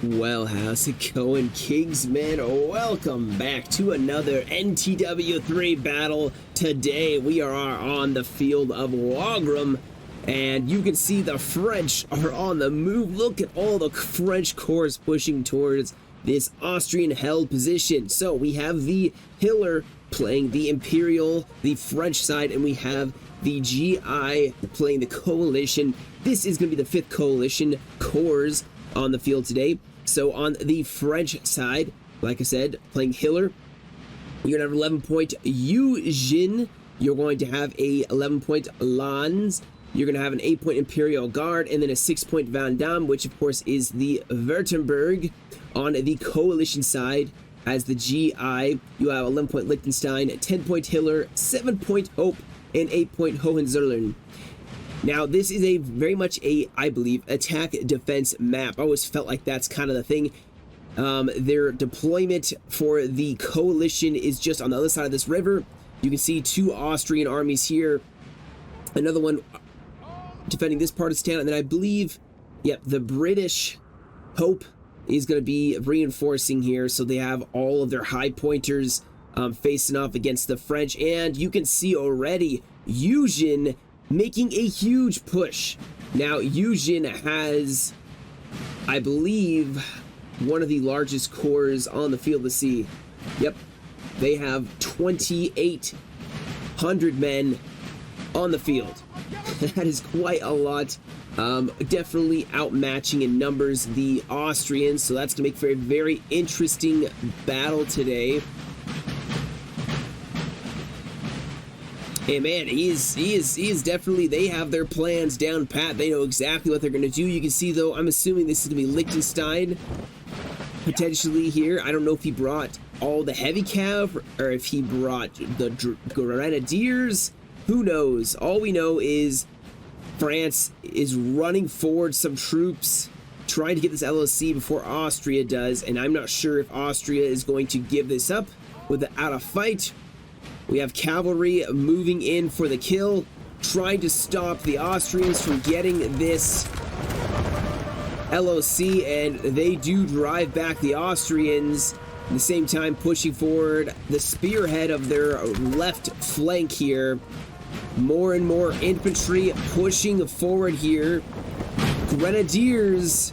Well, how's it going, Kingsman? Welcome back to another NTW3 battle. Today we are on the field of Wagram, and you can see the French are on the move. Look at all the French corps pushing towards this Austrian-held position. So we have the Hiller playing the Imperial, the French side, and we have the GI playing the Coalition. This is going to be the 5th Coalition Corps on the field today. So on the French side, like I said, playing Hiller, you're going to have 11-point Eugene. You're going to have a 11-point Lanz. You're going to have an 8-point Imperial Guard, and then a 6-point Van Damme, which of course is the Württemberg. On the Coalition side, as the GI, you have 11-point Liechtenstein, 10-point Hiller, 7-point Hope, and 8-point Hohenzollern. Now, this is a very much a, I believe, attack-defense map. I always felt like that's kind of the thing. Their deployment for the Coalition is just on the other side of this river. You can see 2 Austrian armies here. Another one defending this part of the town. And then I believe, yep, the British Hope is going to be reinforcing here. So they have all of their high pointers facing off against the French. And you can see already Eugene making a huge push. Now, Eugene has, I believe, one of the largest corps on the field to see. Yep, they have 2,800 men on the field. That is quite a lot. Definitely outmatching in numbers the Austrians, so that's going to make for a very interesting battle today. Hey man, he is definitely, they have their plans down pat. They know exactly what they're going to do. You can see though, I'm assuming this is going to be Liechtenstein potentially here. I don't know if he brought all the heavy cav or if he brought the grenadiers. Who knows? All we know is France is running forward some troops, trying to get this LOC before Austria does, and I'm not sure if Austria is going to give this up without a fight. We have cavalry moving in for the kill, trying to stop the Austrians from getting this LOC, and they do drive back the Austrians, at the same time pushing forward the spearhead of their left flank here. More and more infantry pushing forward here. Grenadiers,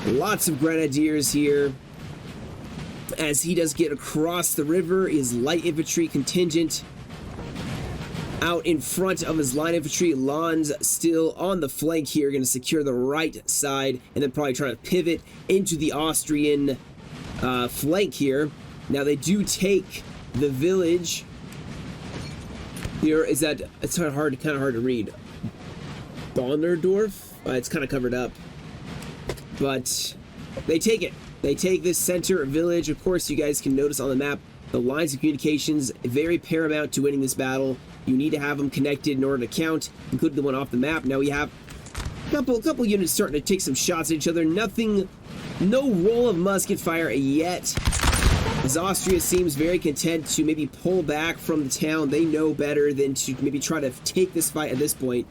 lots of grenadiers here. As he does get across the river, his light infantry contingent out in front of his line infantry. Lanz still on the flank here, going to secure the right side, and then probably try to pivot into the Austrian flank here. Now they do take the village. Here is that, it's kind of hard to read. Bonnerdorf? It's kind of covered up, but they take it. They take this center village. Of course, you guys can notice on the map, the lines of communications, very paramount to winning this battle. You need to have them connected in order to count, including the one off the map. Now we have a couple units starting to take some shots at each other. Nothing, no roll of musket fire yet, as Austria seems very content to maybe pull back from the town. They know better than to maybe try to take this fight at this point.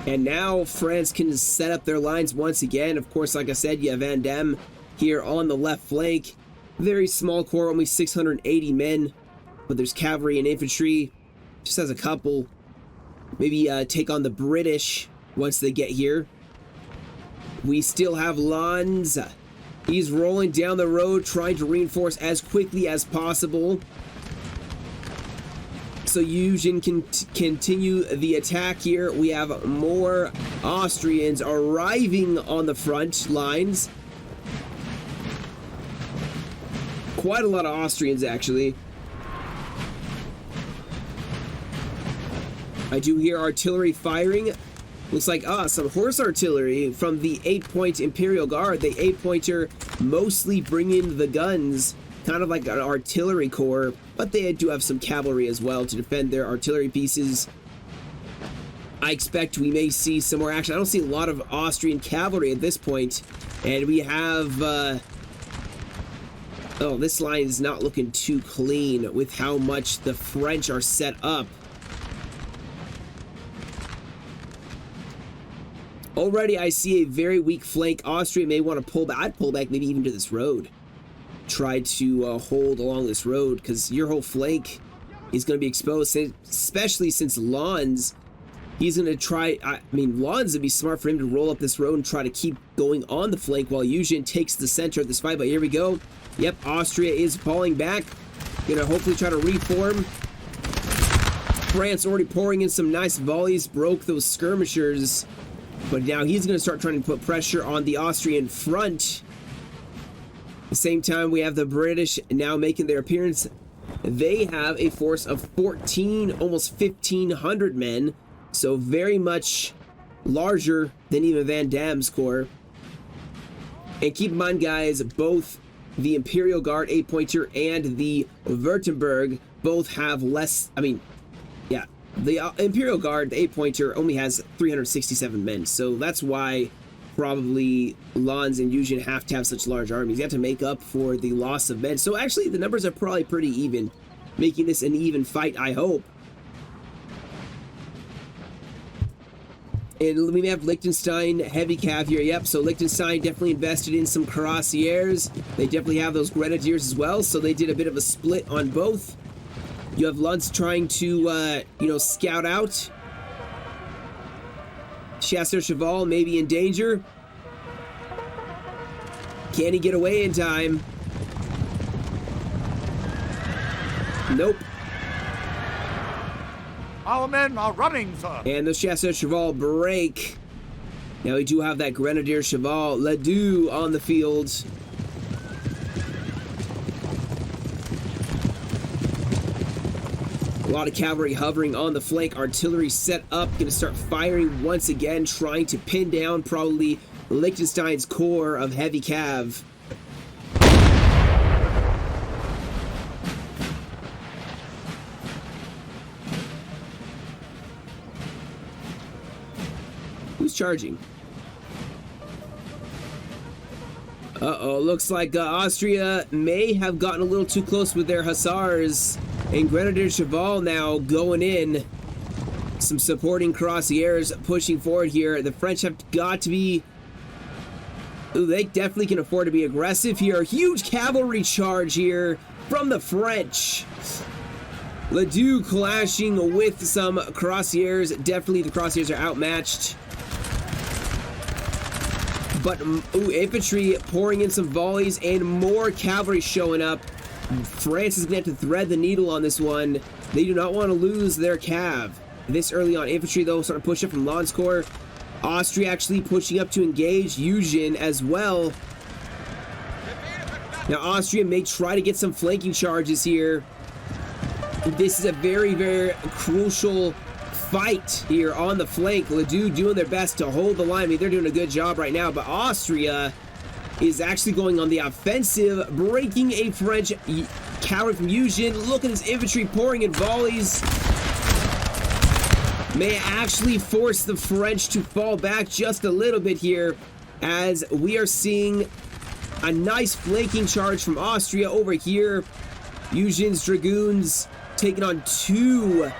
And now France can set up their lines once again. Of course, like I said, you have Van Damme here on the left flank. Very small corps, only 680 men. But there's cavalry and infantry. Just has a couple. Maybe take on the British once they get here. We still have Lanz. He's rolling down the road, trying to reinforce as quickly as possible, so Eugene can continue the attack here. We have more Austrians arriving on the front lines. Quite a lot of Austrians, actually. I do hear artillery firing. Looks like some horse artillery from the 8-point Imperial Guard. The 8-pointer mostly bringing the guns, kind of like an artillery corps, but they do have some cavalry as well to defend their artillery pieces. I expect we may see some more action. I don't see a lot of Austrian cavalry at this point, and we have oh, this line is not looking too clean with how much the French are set up. Already I see a very weak flank. Austria may want to pull back. I'd pull back maybe even to this road. Try to hold along this road, because your whole flank is going to be exposed, especially since Lons, he's going to try, I mean, Lons would be smart for him to roll up this road and try to keep going on the flank while Eugen takes the center of this fight. But here we go. Yep, Austria is falling back. Gonna hopefully try to reform. France already pouring in some nice volleys, broke those skirmishers. But now he's going to start trying to put pressure on the Austrian front. At the same time, we have the British now making their appearance. They have a force of 14, almost 1,500 men. So very much larger than even Van Damme's corps. And keep in mind, guys, both the Imperial Guard 8-pointer and the Württemberg both have less, I mean, yeah, the Imperial Guard, the 8-pointer, only has 367 men. So that's why probably Lons and Eugen have to have such large armies. You have to make up for the loss of men. So actually, the numbers are probably pretty even, making this an even fight, I hope. And we have Liechtenstein, heavy cav here. Yep, so Liechtenstein definitely invested in some cuirassiers. They definitely have those grenadiers as well, so they did a bit of a split on both. You have Lutz trying to, you know, scout out. Chasseur Cheval may be in danger. Can he get away in time? Nope. Our men are running, sir. And the Chasseur Cheval break. Now we do have that Grenadier Cheval, Ledoux, on the field. A lot of cavalry hovering on the flank. Artillery set up. Going to start firing once again, trying to pin down probably Liechtenstein's corps of heavy cav. Who's charging? Uh-oh, looks like Austria may have gotten a little too close with their hussars. And Grenadier Cheval now going in. Some supporting cuirassiers pushing forward here. The French have got to be... Ooh, they definitely can afford to be aggressive here. Huge cavalry charge here from the French. Ledoux clashing with some cuirassiers. Definitely the cuirassiers are outmatched. But ooh, infantry pouring in some volleys and more cavalry showing up. France is going to have to thread the needle on this one. They do not want to lose their cav this early on. Infantry, though, starting to push up from Lons Corps. Austria actually pushing up to engage Eugen as well. Now, Austria may try to get some flanking charges here. This is a very, very crucial fight here on the flank. Ledoux doing their best to hold the line. I mean, they're doing a good job right now, but Austria is actually going on the offensive, breaking a French cavalry from Eugen. Look at this infantry pouring in volleys. May actually force the French to fall back just a little bit here, as we are seeing a nice flanking charge from Austria over here. Eugen's Dragoons taking on two,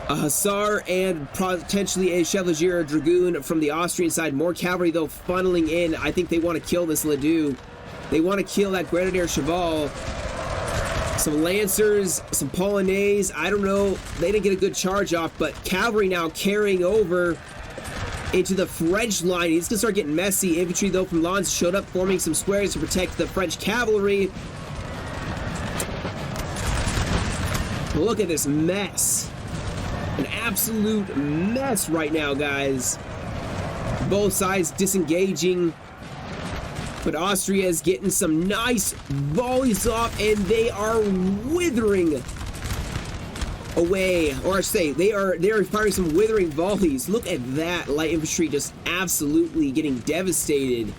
a Hussar and potentially a Chevalier Dragoon from the Austrian side. More cavalry, though, funneling in. I think they want to kill this Ledoux. They want to kill that Grenadier Cheval. Some Lancers, some Polonaise. I don't know. They didn't get a good charge off, but cavalry now carrying over into the French line. He's going to start getting messy. Infantry, though, from Lons showed up, forming some squares to protect the French cavalry. Look at this mess. An absolute mess right now, guys. Both sides disengaging. But Austria is getting some nice volleys off, and they are withering away. Or I say, they are firing some withering volleys. Look at that. Light infantry just absolutely getting devastated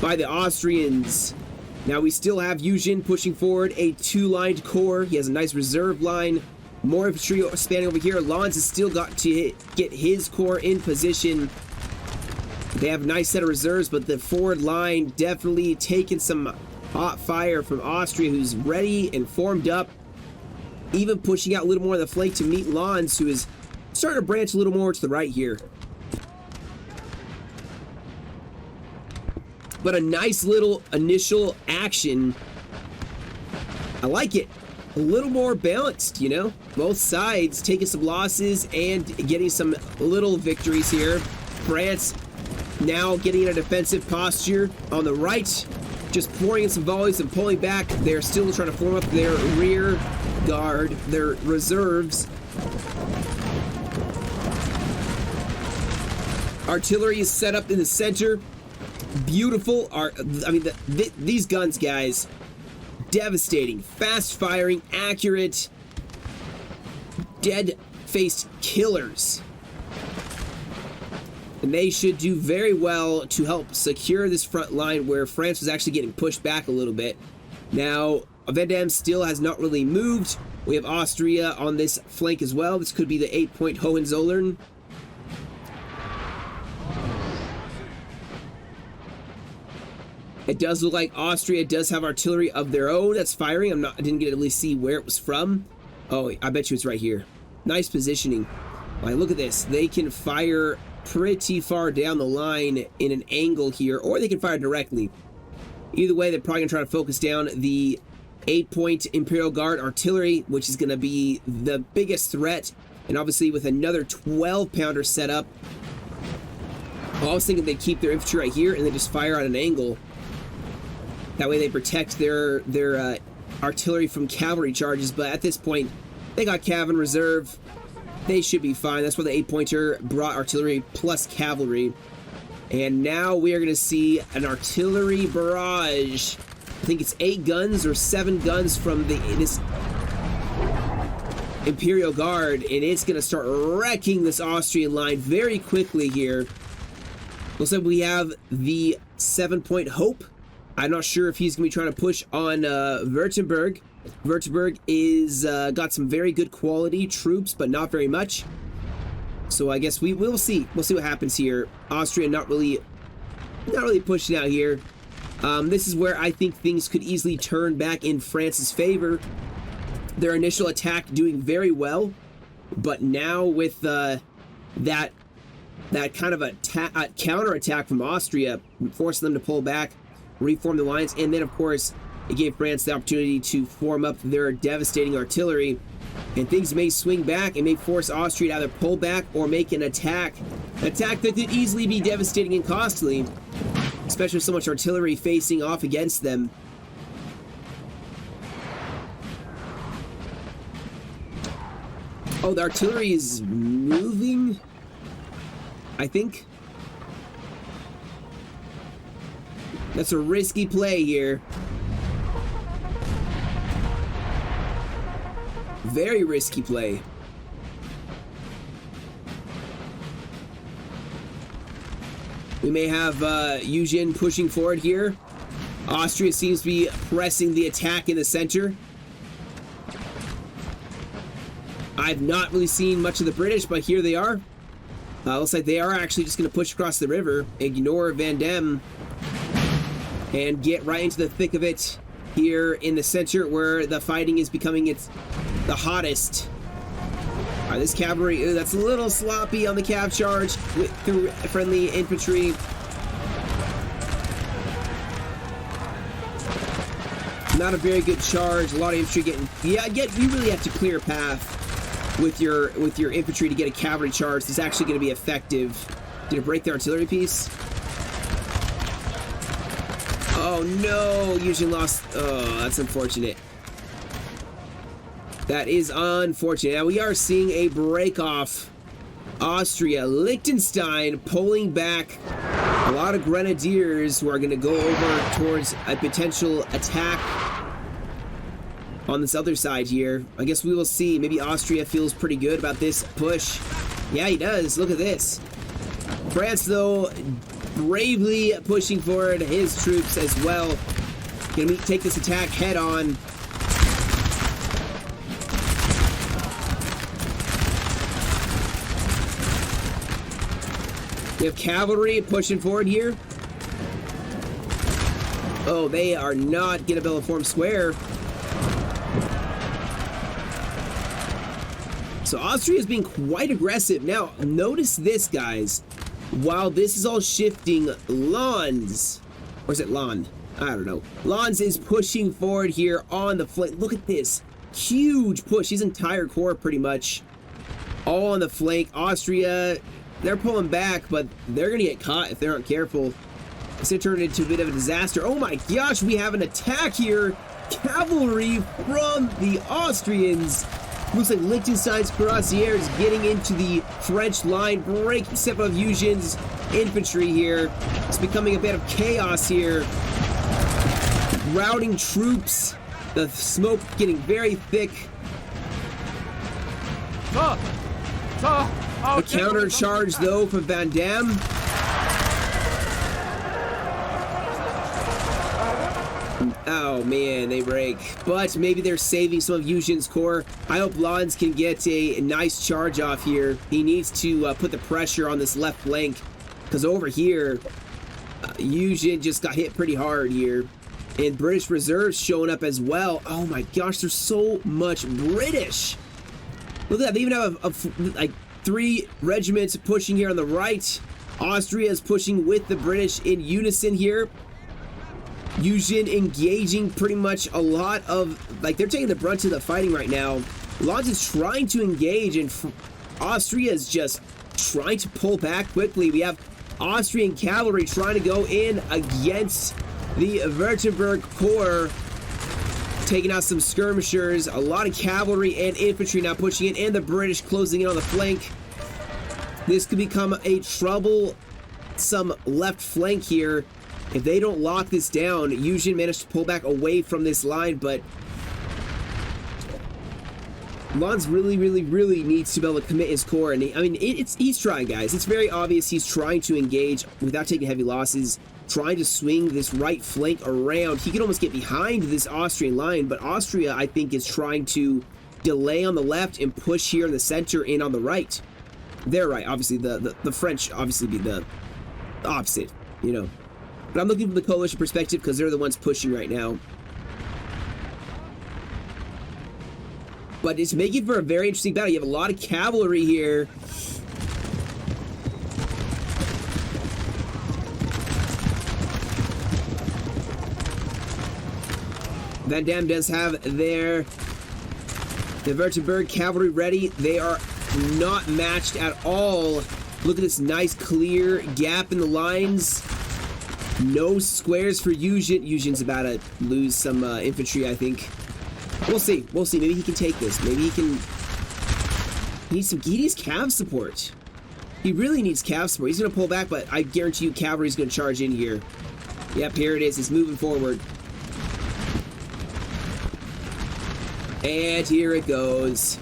by the Austrians. Now we still have Eugen pushing forward a two-lined corps. He has a nice reserve line. More infantry spanning over here. Lons has still got to get his corps in position. They have a nice set of reserves, but the forward line definitely taking some hot fire from Austria, who's ready and formed up. Even pushing out a little more of the flank to meet Lons, who is starting to branch a little more to the right here. But a nice little initial action. I like it. A little more balanced, you know? Both sides taking some losses and getting some little victories here. France now getting in a defensive posture on the right. Just pouring in some volleys and pulling back. They're still trying to form up their rear guard, their reserves. Artillery is set up in the center. Beautiful. These guns, guys, devastating, fast firing, accurate, dead-faced killers. And they should do very well to help secure this front line where France was actually getting pushed back a little bit. Now, Vendam still has not really moved. We have Austria on this flank as well. This could be the 8-point Hohenzollern. It does look like Austria does have artillery of their own that's firing. I didn't get to at least see where it was from. Oh, I bet you it's right here. Nice positioning. Like, look at this. They can fire pretty far down the line in an angle here, or they can fire directly. Either way, they're probably gonna try to focus down the 8-point Imperial Guard artillery, which is gonna be the biggest threat. And obviously with another 12-pounder set up, I was thinking they'd keep their infantry right here and they just fire at an angle. That way they protect their artillery from cavalry charges, but at this point, they got cav in reserve. They should be fine. That's why the 8-pointer brought artillery plus cavalry. And now we are going to see an artillery barrage. I think it's 8 guns or 7 guns from this Imperial Guard, and it's going to start wrecking this Austrian line very quickly here. Looks like we have the 7-point Hope. I'm not sure if he's going to be trying to push on Württemberg. Württemberg is got some very good quality troops, but not very much. So I guess we will see. We'll see what happens here. Austria not really pushing out here. This is where I think things could easily turn back in France's favor. Their initial attack doing very well, but now with that kind of a counter-attack from Austria, forcing them to pull back, reform the lines, and then of course it gave France the opportunity to form up their devastating artillery, and things may swing back and may force Austria to either pull back or make an attack that could easily be devastating and costly, especially with so much artillery facing off against them. Oh, the artillery is moving, I think. That's a risky play here. Very risky play. We may have Eugen pushing forward here. Austria seems to be pressing the attack in the center. I've not really seen much of the British, but here they are. Looks like they are actually just going to push across the river, ignore Vendam, and get right into the thick of it here in the center where the fighting is becoming the hottest. All right, this cavalry, that's a little sloppy on the cav charge through friendly infantry. Not a very good charge. A lot of infantry getting... Yeah, you really have to clear a path with your infantry to get a cavalry charge that's actually going to be effective. Did it break the artillery piece? Oh no, Eugen lost. Oh, that's unfortunate. That is unfortunate. Now we are seeing a break off. Austria, Liechtenstein pulling back. A lot of grenadiers who are going to go over towards a potential attack on this other side here. I guess we will see. Maybe Austria feels pretty good about this push. Yeah, he does. Look at this. France, though, bravely pushing forward his troops as well. Can we take this attack head on? We have cavalry pushing forward here. Oh, they are not going to build a form square. So Austria is being quite aggressive. Now, notice this, guys. While this is all shifting, Lons, Or is it Lon? I don't know. Lons is pushing forward here on the flank. Look at this. Huge push. His entire corps pretty much all on the flank. Austria, they're pulling back, but they're going to get caught if they aren't careful. It's going to turn into a bit of a disaster. Oh my gosh, we have an attack here. Cavalry from the Austrians. Looks like Liechtenstein's cuirassiers getting into the French line, breaking several of Eugene's infantry here. It's becoming a bit of chaos here. Routing troops. The smoke getting very thick. Sir! Sir! A counter charge though from Van Damme. Oh man, they break. But maybe they're saving some of Eugene's corps. I hope Lons can get a nice charge off here. He needs to put the pressure on this left flank. Because over here, Eugene just got hit pretty hard here. And British reserves showing up as well. Oh my gosh, there's so much British. Look at that, they even have like 3 regiments pushing here on the right. Austria is pushing with the British in unison here. Eugene engaging pretty much a lot of, like, they're taking the brunt of the fighting right now. Lons is trying to engage, and Austria is just trying to pull back quickly. We have Austrian cavalry trying to go in against the Württemberg Corps, taking out some skirmishers. A lot of cavalry and infantry now pushing in, and the British closing in on the flank. This could become a troublesome left flank here. If they don't lock this down, Eugene managed to pull back away from this line, but Lons really needs to be able to commit his corps. And he's trying, guys. It's very obvious he's trying to engage without taking heavy losses, trying to swing this right flank around. He can almost get behind this Austrian line, but Austria, I think, is trying to delay on the left and push here in the center and on the right. They're right. Obviously, the French obviously be the opposite, you know. But I'm looking from the coalition perspective because they're the ones pushing right now. But it's making for a very interesting battle. You have a lot of cavalry here. Van Damme does have the Württemberg cavalry ready. They are not matched at all. Look at this nice clear gap in the lines. No squares for Eugene. Eugene's about to lose some infantry, I think. We'll see. We'll see. Maybe he can take this. Maybe he can... He needs cav support. He really needs cav support. He's going to pull back, but I guarantee you cavalry's going to charge in here. Yep, here it is. It's moving forward. And here it goes.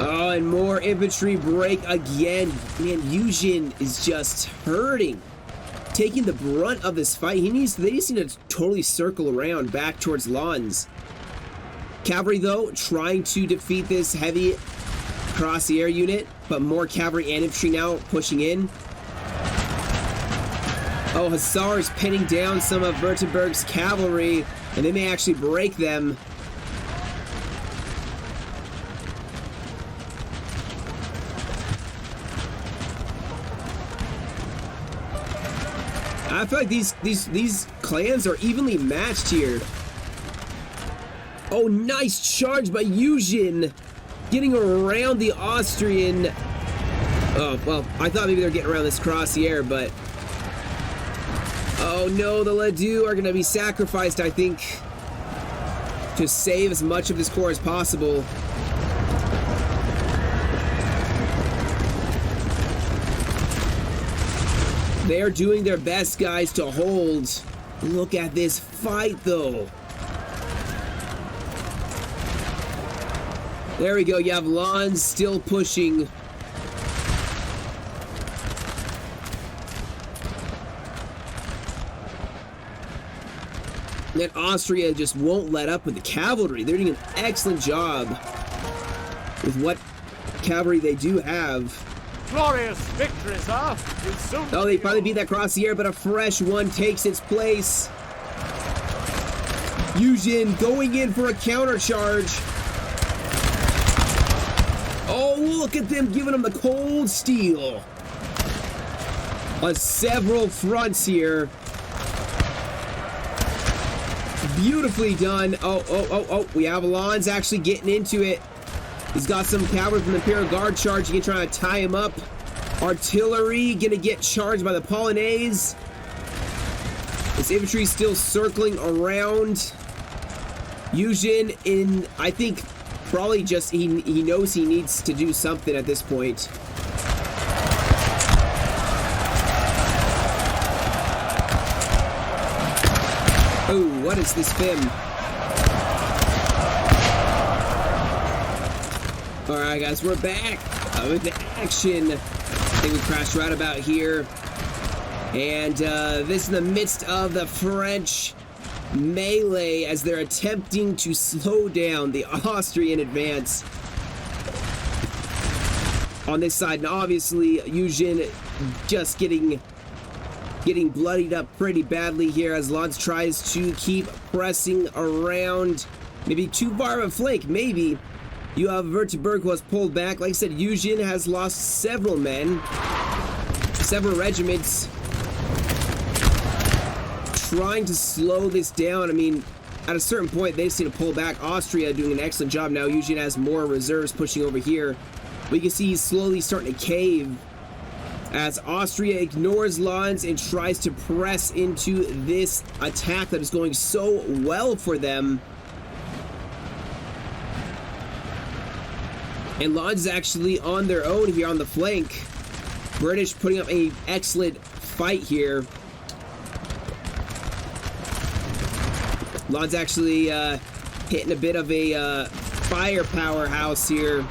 Oh, and more infantry break again. Man, Eugene is just hurting. Taking the brunt of this fight. They just need to totally circle around back towards Lons. Cavalry, though, trying to defeat this heavy cuirassier unit, but more cavalry and infantry now pushing in. Oh, Hussars pinning down some of Württemberg's cavalry, and they may actually break them. I feel like these clans are evenly matched here. Oh, nice charge by Eugene, getting around the Austrian. Oh, well, I thought maybe they were getting around this cuirassier, but... Oh no, the Ledoux are going to be sacrificed, I think, to save as much of this corps as possible. They are doing their best, guys, to hold. Look at this fight, though. There we go. You have Lons still pushing. And Austria just won't let up with the cavalry. They're doing an excellent job with what cavalry they do have. glorious victory, sir. Will soon Oh, they finally beat that crosshair, but a fresh one takes its place. Yujin going in for a counter charge. Oh, look at them giving him the cold steel. On several fronts here. Beautifully done. Oh. We have Alon's actually getting into it. He's got some cavalry from the Imperial Guard charging and trying to tie him up. Artillery gonna get charged by the Polonaise. This infantry still circling around. Yujin in, I think, probably just, he knows he needs to do something at this point. Oh, what is this Fim? Alright guys, we're back with the action. I think we crashed right about here. And this in the midst of the French melee as they're attempting to slow down the Austrian advance on this side. And obviously, Yujin just getting bloodied up pretty badly here as Lodz tries to keep pressing around. Maybe too far of a flank, maybe. You have Württemberg who has pulled back. Like I said, Yujin has lost several men, several regiments, trying to slow this down. I mean, at a certain point, they just need to pull back. Austria doing an excellent job now. Yujin has more reserves pushing over here. We can see he's slowly starting to cave as Austria ignores Lodz and tries to press into this attack that is going so well for them. And Lodz is actually on their own here on the flank. British putting up an excellent fight here. Lodz actually hitting a bit of a firepower house here.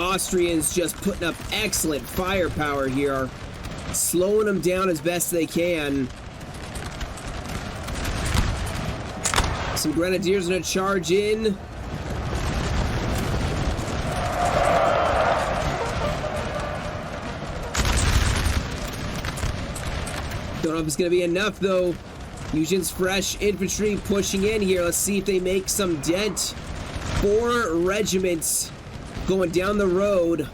Austrians just putting up excellent firepower here, slowing them down as best they can. Some grenadiers gonna charge in. Don't know if it's going to be enough, though. Yujin's fresh infantry pushing in here. Let's see if they make some dent. 4 regiments going down the road.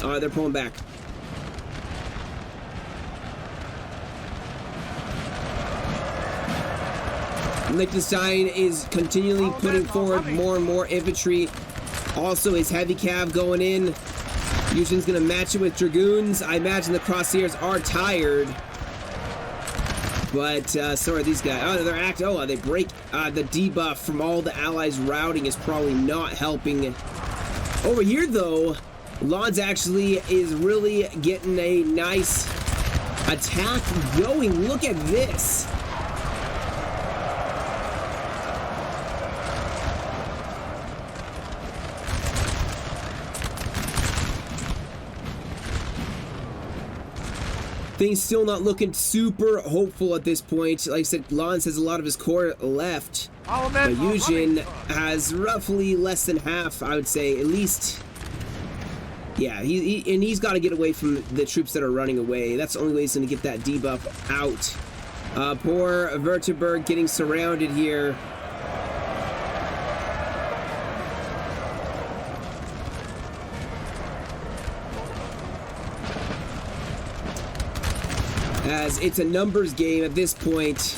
Oh, they're pulling back. Liechtenstein is continually putting forward more and more infantry. Also, his heavy cav going in. Yujin's gonna match it with dragoons. I imagine the crosshairs are tired, but so are these guys. Oh, they break. The debuff from all the allies routing is probably not helping. Over here, though, Lodz actually is really getting a nice attack going. Look at this. Things still not looking super hopeful at this point. Like I said, Lodz has a lot of his core left. But Yujin has roughly less than half, I would say. At least, yeah, he's got to get away from the troops that are running away. That's the only way he's going to get that debuff out. Poor Württemberg getting surrounded here. As it's a numbers game at this point.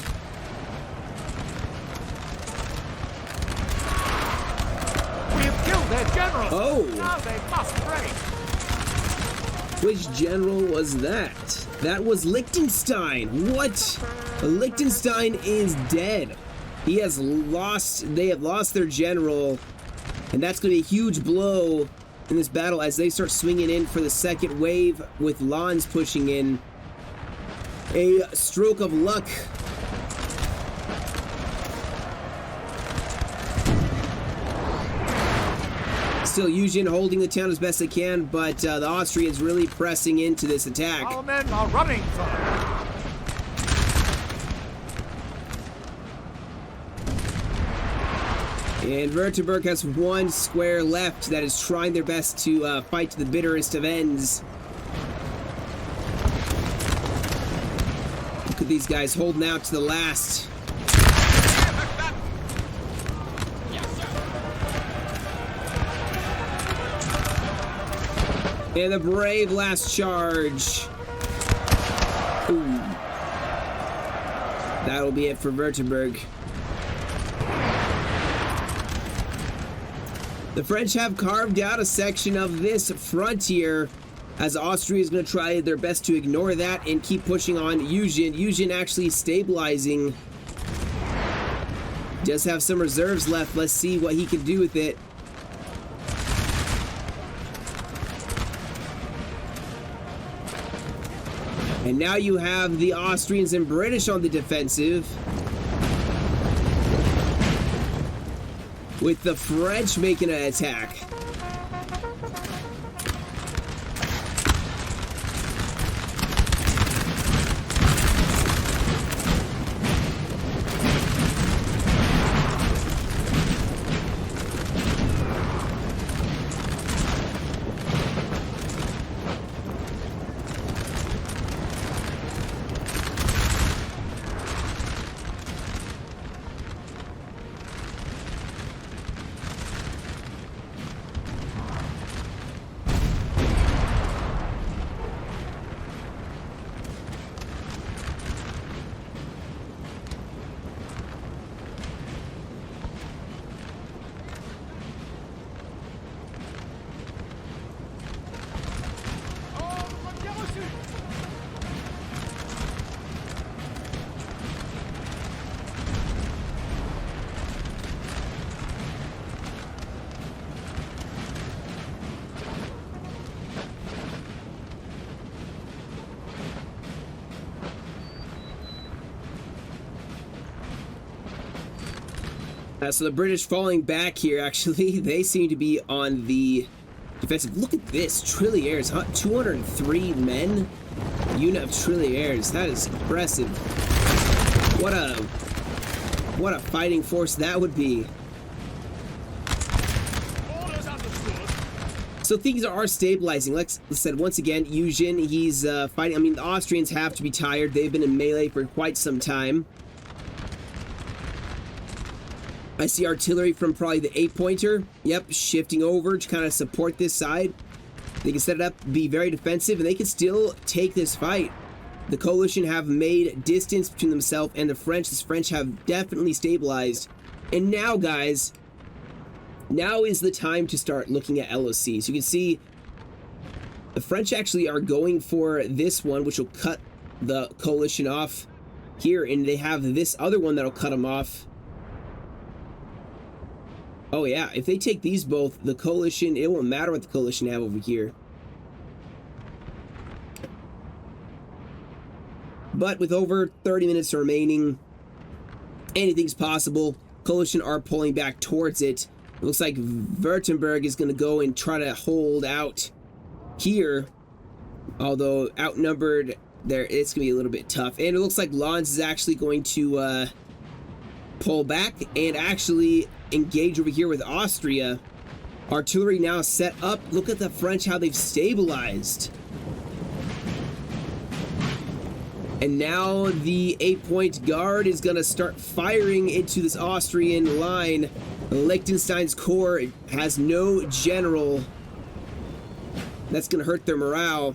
We have killed their general. Oh! Now they must break. Which general was that? That was Liechtenstein. What? Liechtenstein is dead. He has lost. They have lost their general, and that's going to be a huge blow in this battle as they start swinging in for the second wave with Lons pushing in. A stroke of luck. Still, Yujin holding the town as best they can, but the Austrians really pressing into this attack. Our men are running, sir. And Württemberg has one square left that is trying their best to fight to the bitterest of ends. Look at these guys holding out to the last. And the brave last charge. Ooh. That'll be it for Württemberg. The French have carved out a section of this frontier, as Austria is going to try their best to ignore that and keep pushing on Eugen. Eugen actually stabilizing. Does have some reserves left. Let's see what he can do with it. And now you have the Austrians and British on the defensive, with the French making an attack. So the British falling back here, actually, they seem to be on the defensive. Look at this, Trilliers, huh? 203 men? Unit of Trilliers, that is impressive. What a fighting force that would be. Orders understood. So things are stabilizing. Like I said, once again, Eugen, he's fighting. I mean, the Austrians have to be tired. They've been in melee for quite some time. I see artillery from probably the 8-pointer. Yep, shifting over to kind of support this side. They can set it up, be very defensive, and they can still take this fight. The coalition have made distance between themselves and the French. The French have definitely stabilized. And now, guys, now is the time to start looking at LOCs. You can see the French actually are going for this one, which will cut the coalition off here, and they have this other one that'll cut them off. Oh yeah, if they take these both, the coalition, it won't matter what the coalition have over here. But with over 30 minutes remaining, anything's possible. Coalition are pulling back towards it. It looks like Württemberg is going to go and try to hold out here. Although outnumbered, there it's going to be a little bit tough. And it looks like Lons is actually going to pull back and actually engage over here with Austria. Artillery now set up. Look at the French, how they've stabilized. And now the 8-point guard is going to start firing into this Austrian line. Liechtenstein's corps has no general. That's going to hurt their morale.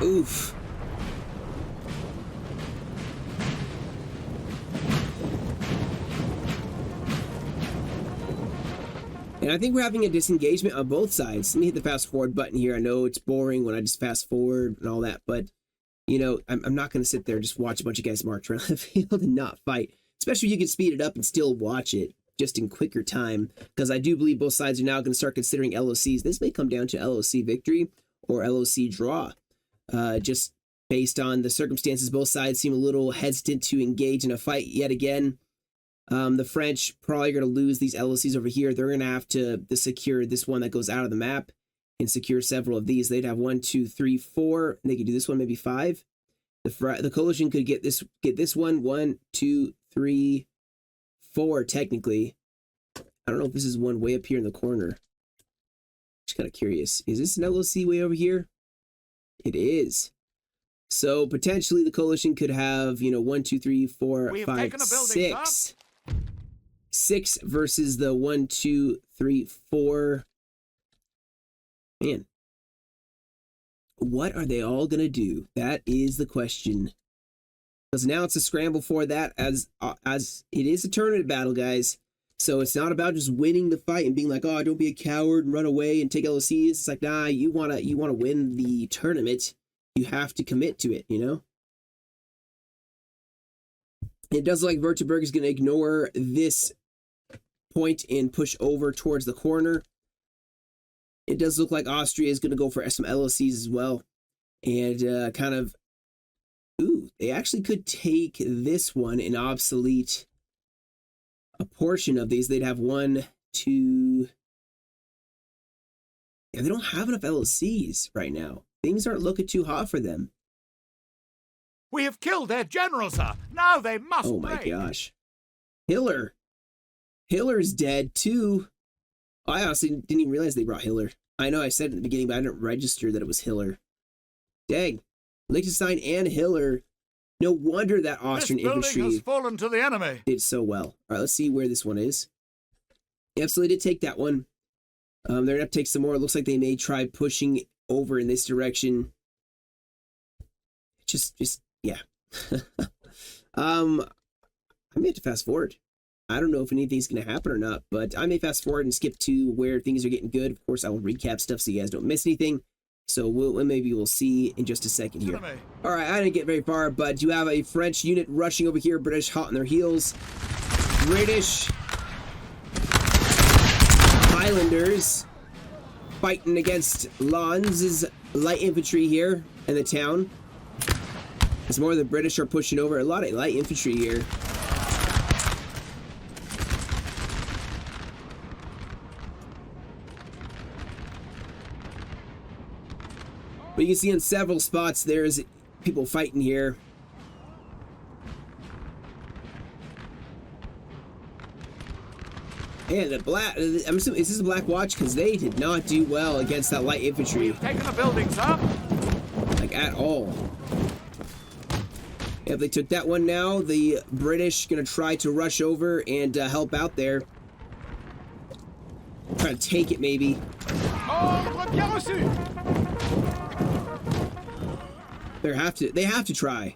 Oof. And I think we're having a disengagement on both sides. Let me hit the fast forward button here. I know it's boring when I just fast forward and all that, but you know, I'm not going to sit there and just watch a bunch of guys march around the field and not fight. Especially if you can speed it up and still watch it just in quicker time. Because I do believe both sides are now going to start considering LOCs. This may come down to LOC victory or LOC draw. Just based on the circumstances, both sides seem a little hesitant to engage in a fight yet again. The French probably going to lose these LOCs over here. They're going to have to secure this one that goes out of the map and secure several of these. They'd have 1, 2, 3, 4. They could do this one, maybe 5. The coalition could get this one. 1, 2, 3, 4, technically. I don't know if this is one way up here in the corner. Just kind of curious. Is this an LOC way over here? It is. So potentially the coalition could have, 1, 2, 3, 4, 5, 6. 6 versus the 1, 2, 3, 4. Man. What are they all going to do? That is the question. Because now it's a scramble for that as it is a tournament battle, guys. So it's not about just winning the fight and being like, oh, don't be a coward and run away and take LOCs. It's like, nah, you wanna win the tournament. You have to commit to it, It does look like Württemberg is going to ignore this point and push over towards the corner. It does look like Austria is going to go for some LOCs as well. And kind of... Ooh, they actually could take this one and obsolete a portion of these. They'd have 1, 2... Yeah, they don't have enough LOCs right now. Things aren't looking too hot for them. We have killed their general, sir. Now they must Oh my break. gosh. Hiller. Hiller's dead too. I honestly didn't even realize they brought Hiller. I know I said at the beginning, but I didn't register that it was Hiller. Dang. Liechtenstein and Hiller. No wonder that Austrian infantry has fallen to the enemy. did so well. All right, let's see where this one is. Absolutely did take that one. They're going to have to take some more. It looks like they may try pushing over in this direction. Just yeah. I may have to fast forward. I don't know if anything's going to happen or not, but I may fast forward and skip to where things are getting good. Of course, I will recap stuff so you guys don't miss anything. So maybe we'll see in just a second here. All right, I didn't get very far, but you have a French unit rushing over here. British hot on their heels. British Highlanders fighting against Lons's light infantry here in the town. As more of the British are pushing over. A lot of light infantry here. But you can see in several spots there's people fighting here. And the black, I'm assuming, is this a Black Watch? Because they did not do well against that light infantry. We've taken the buildings up. Like, at all. Yeah, they took that one now. The British gonna try to rush over and help out there. Try to take it, maybe. They have to try.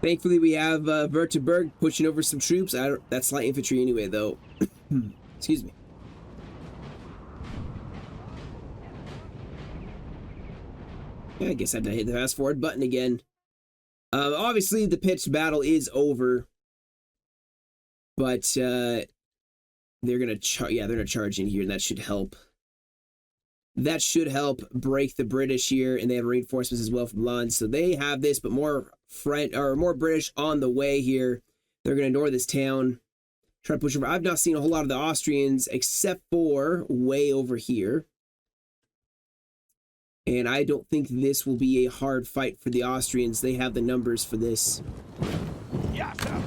Thankfully, we have Württemberg pushing over some troops. That's light infantry anyway, though. Excuse me. Yeah, I guess I have to hit the fast forward button again. Obviously, the pitched battle is over, but they're gonna charge in here, and that should help. That should help break the British here, and they have reinforcements as well from Lons. So they have this, but more British on the way here. They're gonna ignore this town, try to push over. I've not seen a whole lot of the Austrians except for way over here. And I don't think this will be a hard fight for the Austrians. They have the numbers for this. Yeah, sir.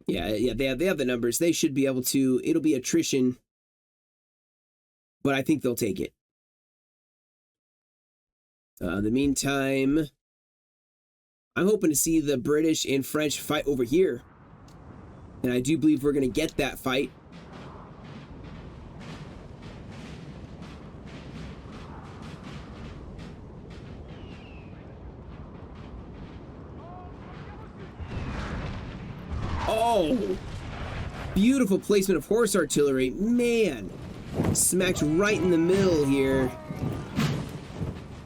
Yeah, they have the numbers. They should be able to. It'll be attrition, but I think they'll take it. In the meantime, I'm hoping to see the British and French fight over here. And I do believe we're going to get that fight. Oh! Beautiful placement of horse artillery. Man! Smacked right in the middle here.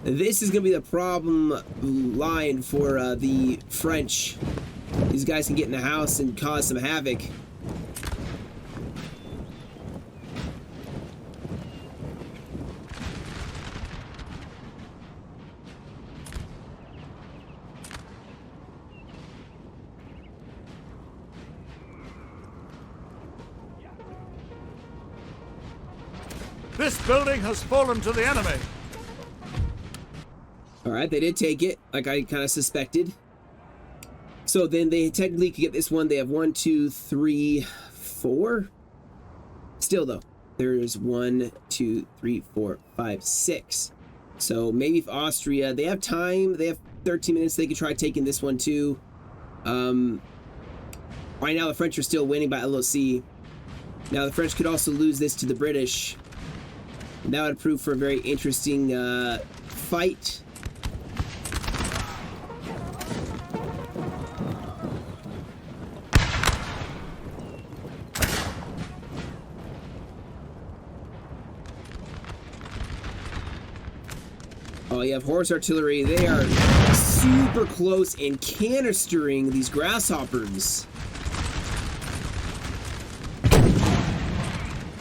This is going to be the problem line for the French. These guys can get in the house and cause some havoc. This building has fallen to the enemy. All right, they did take it, like I kind of suspected. So then they technically could get this one. They have 1, 2, 3, 4. Still though, there's 1, 2, 3, 4, 5, 6. So maybe if Austria, they have time. They have 13 minutes. They could try taking this one too. Right now the French are still winning by LOC. Now the French could also lose this to the British. And that would prove for a very interesting fight. Oh, you have horse artillery. They are super close and canistering these grasshoppers.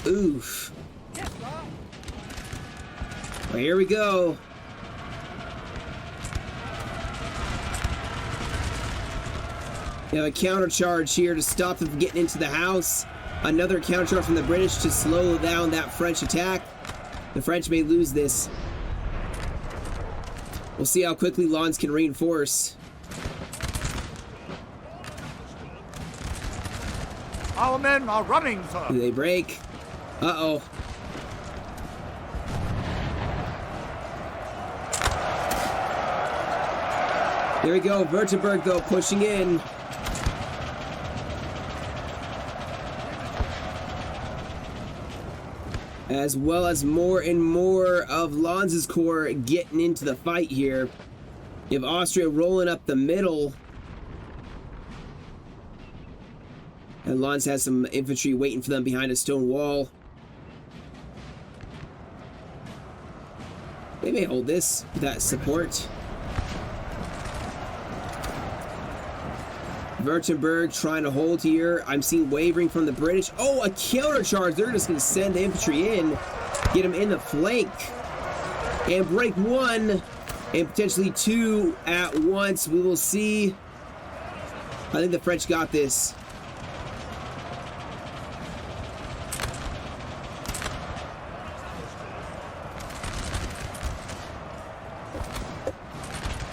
Oof. Well, here we go. You have a countercharge here to stop them from getting into the house. Another countercharge from the British to slow down that French attack. The French may lose this. We'll see how quickly Lons can reinforce. Our men are running, sir. Do they break? Uh-oh. There we go. Württemberg, though, pushing in. As well as more and more of Lanz's corps getting into the fight here. You have Austria rolling up the middle. And Lanz has some infantry waiting for them behind a stone wall. They may hold this with that support. Württemberg trying to hold here. I'm seeing wavering from the British. Oh, a countercharge. They're just going to send the infantry in, get them in the flank, and break one and potentially two at once. We will see. I think the French got this.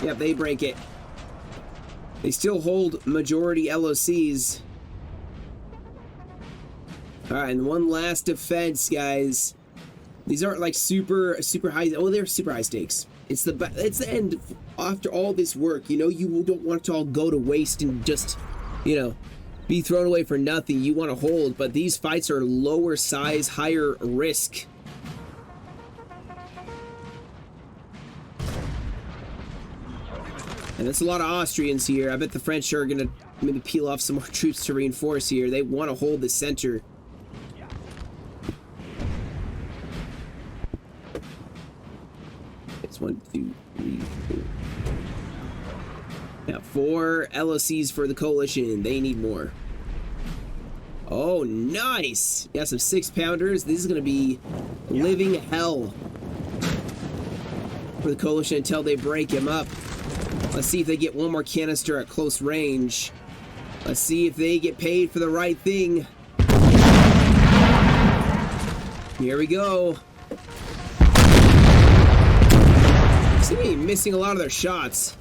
Yep, they break it. They still hold majority LOCs. Alright, and one last defense, guys. These aren't like super high. Oh, they're super high stakes. It's the end. After all this work, you know, you don't want it to all go to waste and just, you know, be thrown away for nothing. You want to hold, but these fights are lower size, higher risk. And that's a lot of Austrians here. I bet the French are going to maybe peel off some more troops to reinforce here. They want to hold the center. It's 1, 2, 3, 4. Now 4 LOCs for the coalition. They need more. Oh, nice. Got some 6-pounders. This is going to be living hell for the coalition until they break him up. Let's see if they get one more canister at close range. Let's see if they get paid for the right thing. Here we go. Seem to be missing a lot of their shots.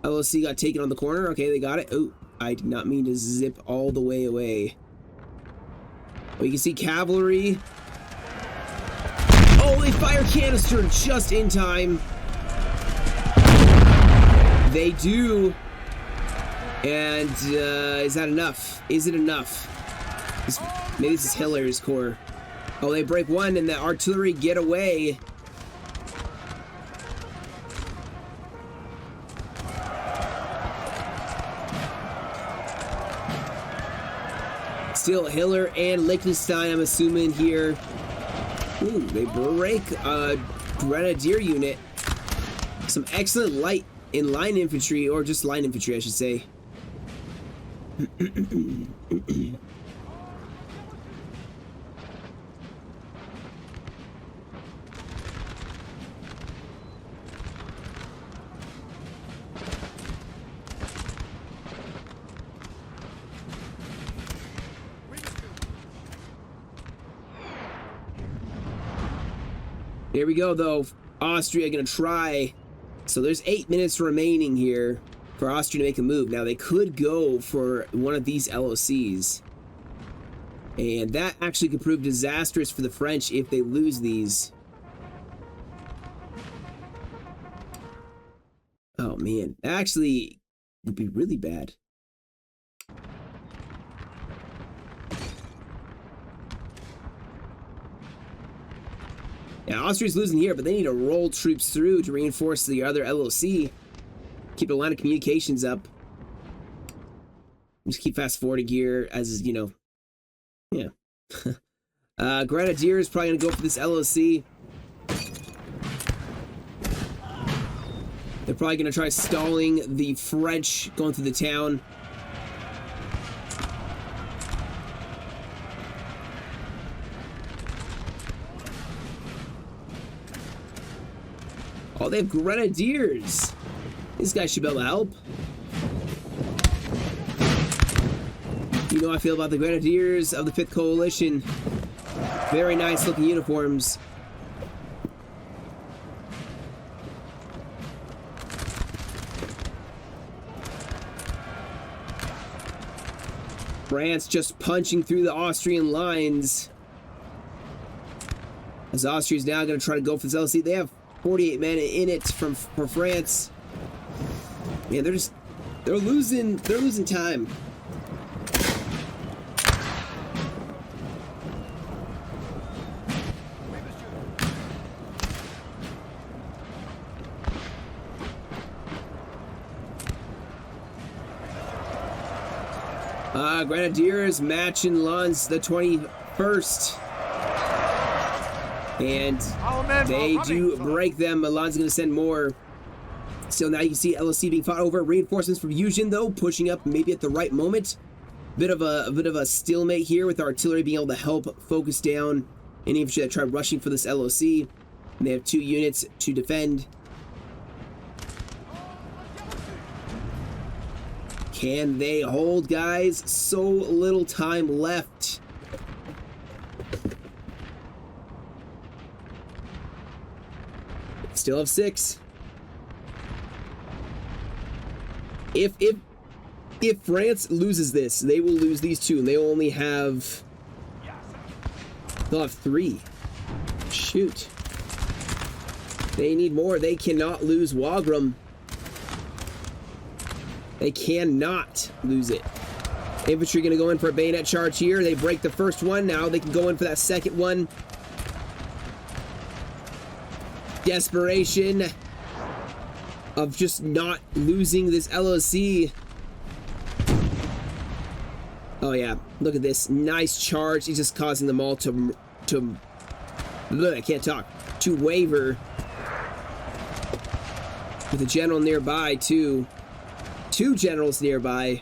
LOC got taken on the corner. Okay, they got it. Oh, I did not mean to zip all the way away. Well, you can see cavalry. Oh, they fire canister just in time. They do. And is that enough? Is it enough? Maybe this is Hiller's corps. Oh, they break one and the artillery get away. Still Hiller and Liechtenstein, I'm assuming here. Ooh, they break a grenadier unit. Some excellent light in line infantry, or just line infantry, I should say. Here we go, though. Austria going to try. So there's 8 minutes remaining here for Austria to make a move. Now, they could go for one of these LOCs. And that actually could prove disastrous for the French if they lose these. Oh, man. That actually would be really bad. Now, Austria's losing here, but they need to roll troops through to reinforce the other LOC. Keep a line of communications up. Just keep fast-forwarding here as, you know, yeah. Grenadiers probably going to go for this LOC. They're probably going to try stalling the French going through the town. Oh, they have Grenadiers. These guys should be able to help. You know how I feel about the Grenadiers of the 5th Coalition. Very nice looking uniforms. France just punching through the Austrian lines. As Austria's now going to try to go for this LC. They have 48 men in it for France. Man, they're losing time. Grenadiers matching Lens the 21st. And they do break them. Milan's going to send more. So now you can see LOC being fought over. Reinforcements from Fusion, though, pushing up maybe at the right moment. A bit of a stalemate here with artillery being able to help focus down any infantry that try rushing for this LOC. And they have 2 units to defend. Can they hold, guys? So little time left. Still have 6. If France loses this, they will lose these 2, and they will only have... They'll have 3. Shoot. They need more. They cannot lose Wagram. They cannot lose it. Infantry going to go in for a bayonet charge here. They break the first one. Now they can go in for that second one. Desperation of just not losing this LOC. Oh yeah, look at this. Nice charge. He's just causing them all to I can't talk. To waver. With a general nearby, too. 2 generals nearby.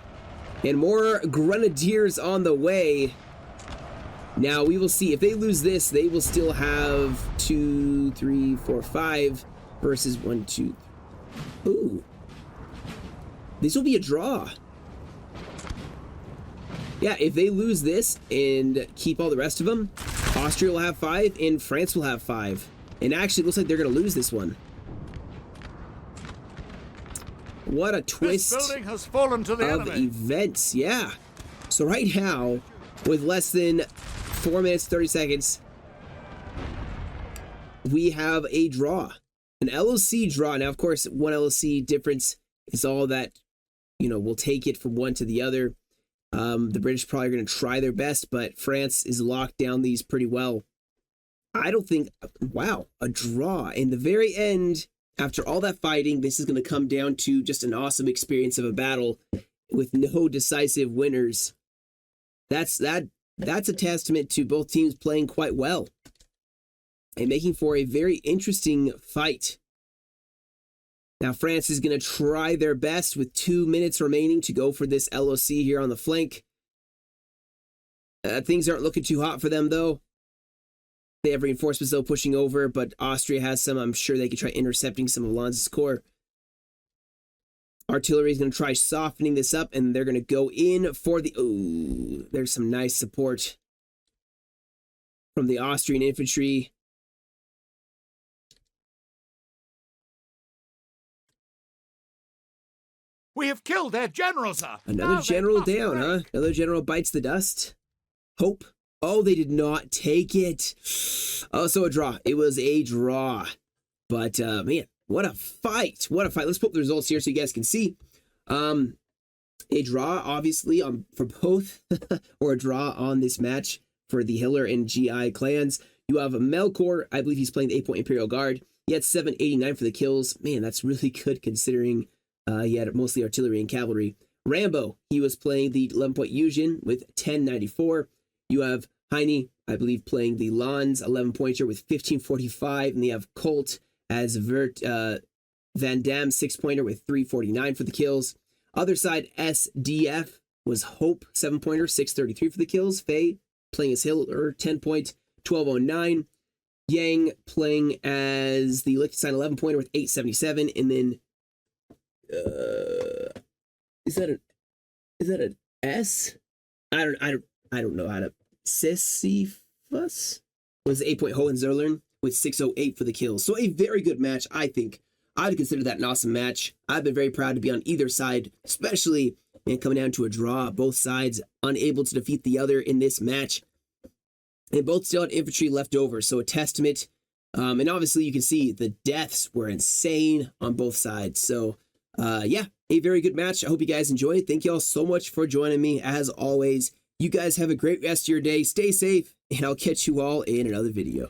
And more Grenadiers on the way. Now, we will see. If they lose this, they will still have 2, 3, 4, 5 versus 1, 2. Ooh. This will be a draw. Yeah, if they lose this and keep all the rest of them, Austria will have 5 and France will have 5. And actually, it looks like they're going to lose this one. What a twist this building has fallen to the of enemy. Events. Yeah. So right now, with less than 4 minutes, 30 seconds, we have a draw. An LOC draw. Now, of course, one LOC difference is all that, you know, we'll take it from one to the other. The British probably are going to try their best, but France is locked down these pretty well. I don't think... Wow, a draw. In the very end, after all that fighting, this is going to come down to just an awesome experience of a battle with no decisive winners. That's a testament to both teams playing quite well and making for a very interesting fight. Now, France is going to try their best with 2 minutes remaining to go for this LOC here on the flank. Things aren't looking too hot for them, though. They have reinforcements, though, pushing over, but Austria has some. I'm sure they could try intercepting some of Lanz's corps. Artillery is going to try softening this up, and they're going to go in for the... Ooh, there's some nice support from the Austrian infantry. We have killed their general, sir. Another Now they general must down, break. huh? Another general bites the dust. Hope. Oh, they did not take it. Oh, so a draw. It was a draw. But, man, what a fight. What a fight. Let's put up the results here so you guys can see. A draw, obviously, for both, or a draw on this match for the Hiller and GI clans. You have Melkor. I believe he's playing the 8-point Imperial Guard. He had 789 for the kills. Man, that's really good considering he had mostly artillery and cavalry. Rambo, he was playing the 11-point Yujin with 1094. You have Heine, I believe, playing the Lons 11-pointer with 1545. And they have Colt as Van Damme 6-pointer with 349 for the kills. Other side, SDF was Hope 7-pointer, 633 for the kills. Faye playing as Hiller 10-point, 1209. Yang playing as the Liechtenstein 11-pointer with 877. And then is that an S? I don't know how to. Sisyphus was the 8-point Hohenzollern with 608 for the kills. So a very good match, I think. I'd consider that an awesome match. I've been very proud to be on either side, especially coming down to a draw. Both sides unable to defeat the other in this match. And both still had infantry left over, so a testament. And obviously you can see the deaths were insane on both sides. So yeah, a very good match. I hope you guys enjoyed. Thank you all so much for joining me. As always, you guys have a great rest of your day. Stay safe, and I'll catch you all in another video.